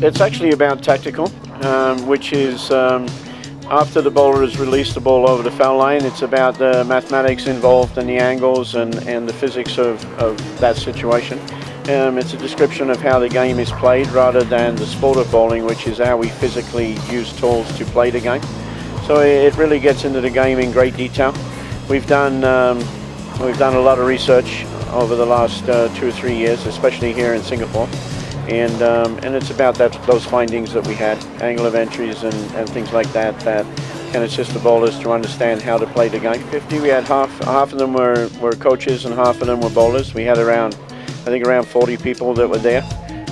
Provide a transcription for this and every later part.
it's actually about tactical, which is after the bowler has released the ball over the foul line, it's about the mathematics involved and the angles and the physics of that situation. It's a description of how the game is played rather than the sport of bowling, which is how we physically use tools to play the game. So it really gets into the game in great detail. We've done a lot of research over the last 2 or 3 years, especially here in Singapore, and it's about those findings that we had, angle of entries and things like that can assist the bowlers to understand how to play the game. 50, we had half of them were coaches and half of them were bowlers. We had around 40 people that were there,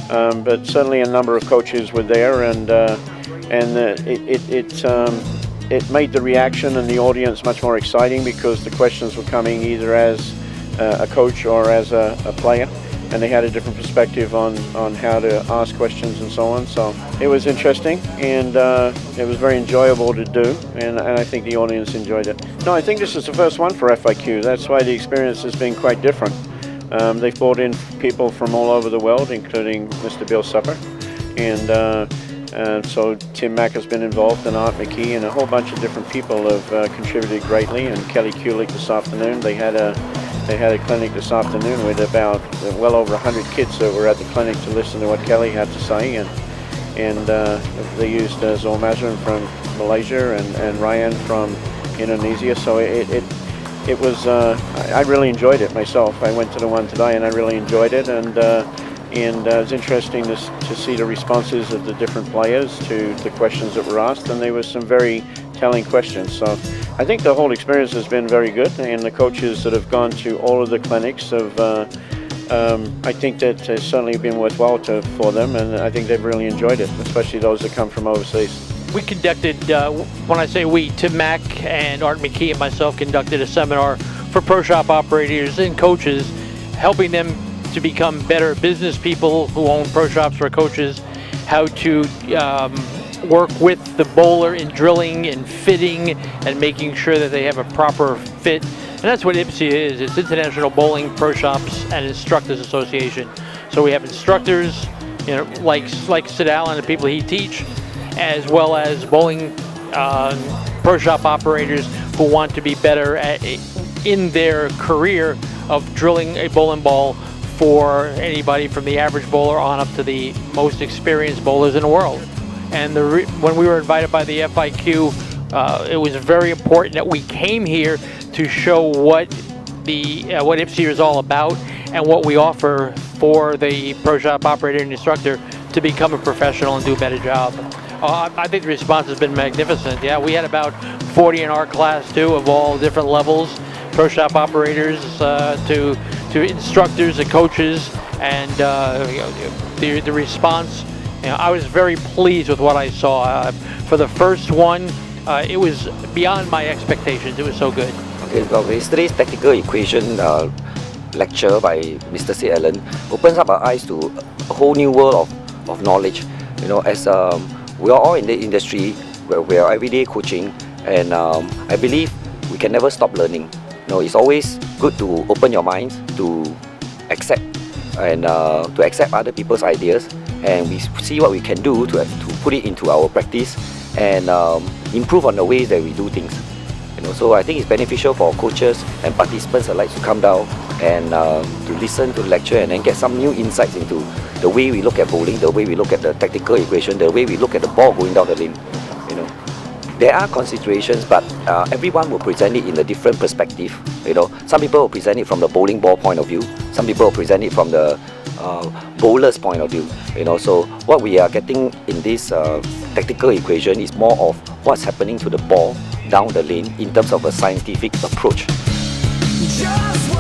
but certainly a number of coaches were there, and it made the reaction and the audience much more exciting because the questions were coming either as a coach or as a player, and they had a different perspective on how to ask questions and so on. So it was interesting, and it was very enjoyable to do, and I think the audience enjoyed it. No, I think this is the first one for FIQ. That's why the experience has been quite different. They've brought in people from all over the world, including Mr. Bill Supper, and so Tim Mack has been involved, and Art McKee, and a whole bunch of different people have contributed greatly. And Kelly Kulik this afternoon, they had a clinic this afternoon with about well over 100 kids that were at the clinic to listen to what Kelly had to say, and they used Zul Mazrin from Malaysia and Ryan from Indonesia. So it was I really enjoyed it myself. I went to the one today and I really enjoyed it, and it was interesting to see the responses of the different players to the questions that were asked, and there were some very telling questions. So I think the whole experience has been very good, and the coaches that have gone to all of the clinics have, I think that has certainly been worthwhile for them, and I think they've really enjoyed it, especially those that come from overseas. We conducted, when I say we, Tim Mack and Art McKee and myself conducted a seminar for pro shop operators and coaches, helping them to become better business people who own pro shops or coaches, how to work with the bowler in drilling and fitting and making sure that they have a proper fit. And that's what IBSA is. It's International Bowling Pro Shops and Instructors Association. So we have instructors, like Sid Allen and the people he teach, as well as bowling pro shop operators who want to be better in their career of drilling a bowling ball for anybody from the average bowler on up to the most experienced bowlers in the world. And when we were invited by the FIQ, it was very important that we came here to show what IBSA is all about and what we offer for the pro shop operator and instructor to become a professional and do a better job. I think the response has been magnificent. Yeah, we had about 40 in our class too, of all different levels, pro shop operators to instructors and coaches, and the response. I was very pleased with what I saw. For the first one, it was beyond my expectations. It was so good. Okay, well, yesterday's technical equation lecture by Mr. Sid Allen opens up our eyes to a whole new world of knowledge. As we are all in the industry where we are everyday coaching, and I believe we can never stop learning. It's always good to open your mind to accept and to accept other people's ideas, and we see what we can do to put it into our practice and improve on the ways that we do things. So I think it's beneficial for coaches and participants alike to come down and to listen to the lecture and then get some new insights into the way we look at bowling, the way we look at the tactical equation, the way we look at the ball going down the lane. There are considerations, but everyone will present it in a different perspective. Some people will present it from the bowling ball point of view. Some people will present it from the bowler's point of view. So what we are getting in this tactical equation is more of what's happening to the ball down the lane in terms of a scientific approach. Just